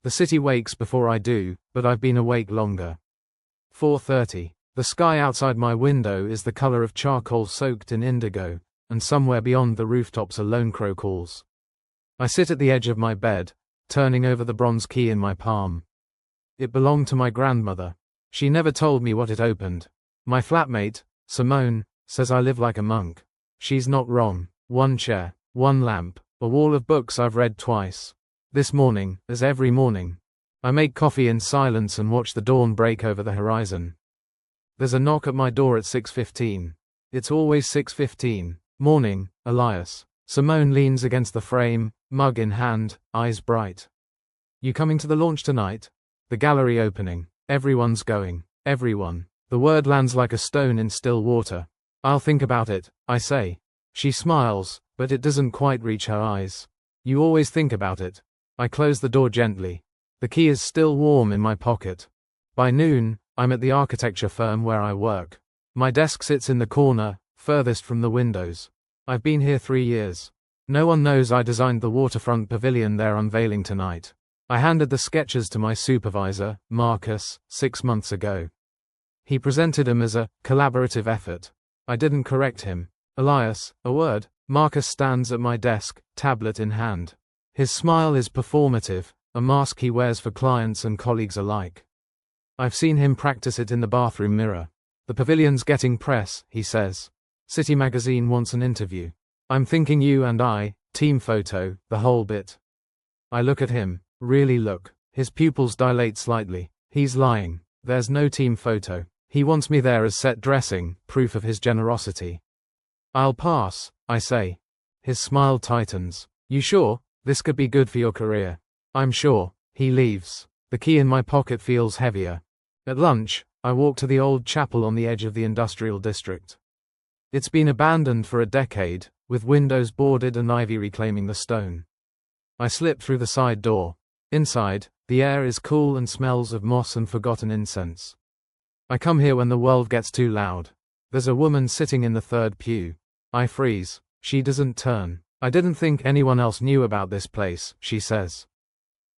The city wakes before I do, but I've been awake longer. 4:30. The sky outside my window is the color of charcoal soaked in indigo, and somewhere beyond the rooftops a lone crow calls. I sit at the edge of my bed, turning over the bronze key in my palm. It belonged to my grandmother. She never told me what it opened. My flatmate, Simone, says I live like a monk. She's not wrong. One chair, one lamp, a wall of books I've read twice. This morning, as every morning, I make coffee in silence and watch the dawn break over the horizon. There's a knock at my door at 6:15. It's always 6:15. Morning, Elias. Simone leans against the frame, mug in hand, eyes bright. You coming to the launch tonight? The gallery opening. Everyone's going. Everyone. The word lands like a stone in still water. I'll think about it, I say. She smiles, but it doesn't quite reach her eyes. You always think about it. I close the door gently. The key is still warm in my pocket. By noon, I'm at the architecture firm where I work. My desk sits in the corner, furthest from the windows. I've been here 3 years. No one knows I designed the waterfront pavilion they're unveiling tonight. I handed the sketches to my supervisor, Marcus, 6 months ago. He presented them as a collaborative effort. I didn't correct him. Elias, a word. Marcus stands at my desk, tablet in hand. His smile is performative, a mask he wears for clients and colleagues alike. I've seen him practice it in the bathroom mirror. The pavilion's getting press, he says. City magazine wants an interview. I'm thinking you and I, team photo, the whole bit. I look at him, really look. His pupils dilate slightly. He's lying. There's no team photo. He wants me there as set dressing, proof of his generosity. I'll pass, I say. His smile tightens. You sure? This could be good for your career. I'm sure. He leaves. The key in my pocket feels heavier. At lunch, I walk to the old chapel on the edge of the industrial district. It's been abandoned for a decade, with windows boarded and ivy reclaiming the stone. I slip through the side door. Inside, the air is cool and smells of moss and forgotten incense. I come here when the world gets too loud. There's a woman sitting in the third pew. I freeze. She doesn't turn. I didn't think anyone else knew about this place, she says.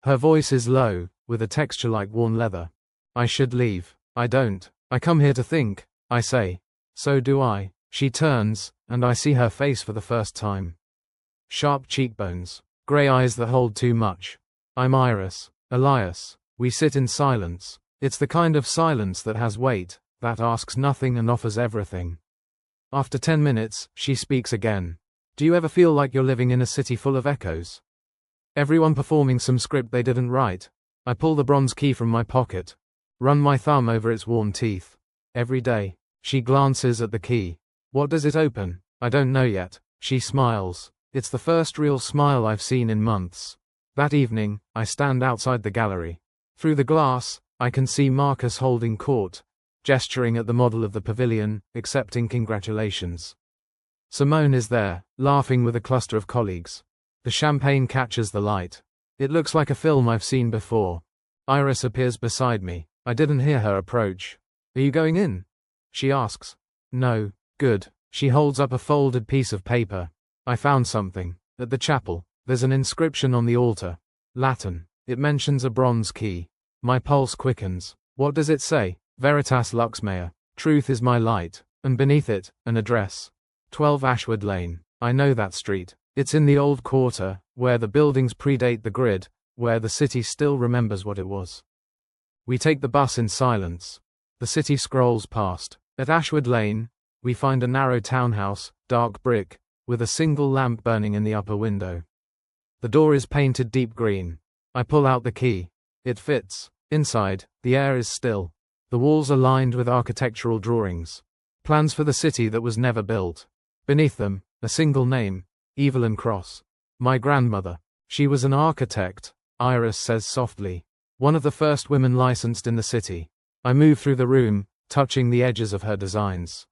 Her voice is low, with a texture like worn leather. I should leave. I don't. I come here to think, I say. So do I. She turns, and I see her face for the first time. Sharp cheekbones. Grey eyes that hold too much. I'm Iris. Elias. We sit in silence. It's the kind of silence that has weight, that asks nothing and offers everything. After 10 minutes, she speaks again. Do you ever feel like you're living in a city full of echoes? Everyone performing some script they didn't write. I pull the bronze key from my pocket. Run my thumb over its worn teeth. Every day. She glances at the key. What does it open? I don't know yet. She smiles. It's the first real smile I've seen in months. That evening, I stand outside the gallery. Through the glass, I can see Marcus holding court, gesturing at the model of the pavilion, accepting congratulations. Simone is there, laughing with a cluster of colleagues. The champagne catches the light. It looks like a film I've seen before. Iris appears beside me. I didn't hear her approach. Are you going in? She asks. No. Good. She holds up a folded piece of paper. I found something. At the chapel, there's an inscription on the altar. Latin. It mentions a bronze key. My pulse quickens. What does it say? Veritas Lux Mea. Truth is my light. And beneath it, an address. 12 Ashwood Lane. I know that street. It's in the old quarter, where the buildings predate the grid, where the city still remembers what it was. We take the bus in silence. The city scrolls past. At Ashwood Lane, we find a narrow townhouse, dark brick, with a single lamp burning in the upper window. The door is painted deep green. I pull out the key. It fits. Inside, the air is still. The walls are lined with architectural drawings. Plans for the city that was never built. Beneath them, a single name, Evelyn Cross. My grandmother. She was an architect, Iris says softly. One of the first women licensed in the city. I move through the room, touching the edges of her designs.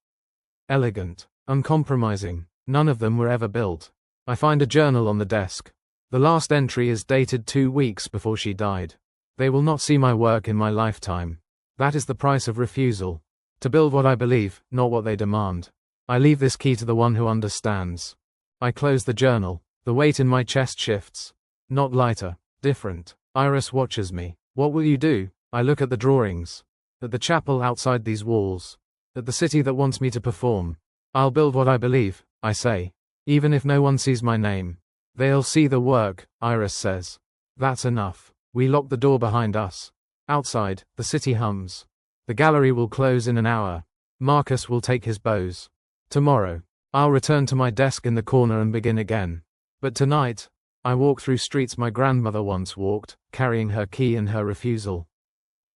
Elegant, uncompromising. None of them were ever built. I find a journal on the desk. The last entry is dated 2 weeks before she died. They will not see my work in my lifetime. That is the price of refusal. To build what I believe, not what they demand. I leave this key to the one who understands. I close the journal. The weight in my chest shifts. Not lighter, different. Iris watches me. What will you do? I look at the drawings. At the chapel outside these walls. At the city that wants me to perform. I'll build what I believe, I say. Even if no one sees my name. They'll see the work, Iris says. That's enough. We lock the door behind us. Outside, the city hums. The gallery will close in an hour. Marcus will take his bows. Tomorrow, I'll return to my desk in the corner and begin again. But tonight, I walk through streets my grandmother once walked, carrying her key and her refusal.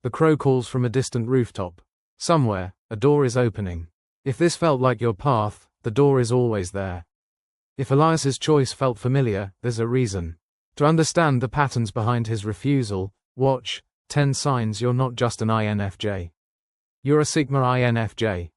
The crow calls from a distant rooftop. Somewhere, a door is opening. If this felt like your path, the door is always there. If Elias's choice felt familiar, there's a reason. To understand the patterns behind his refusal, watch 10 signs you're not just an INFJ. You're a Sigma INFJ.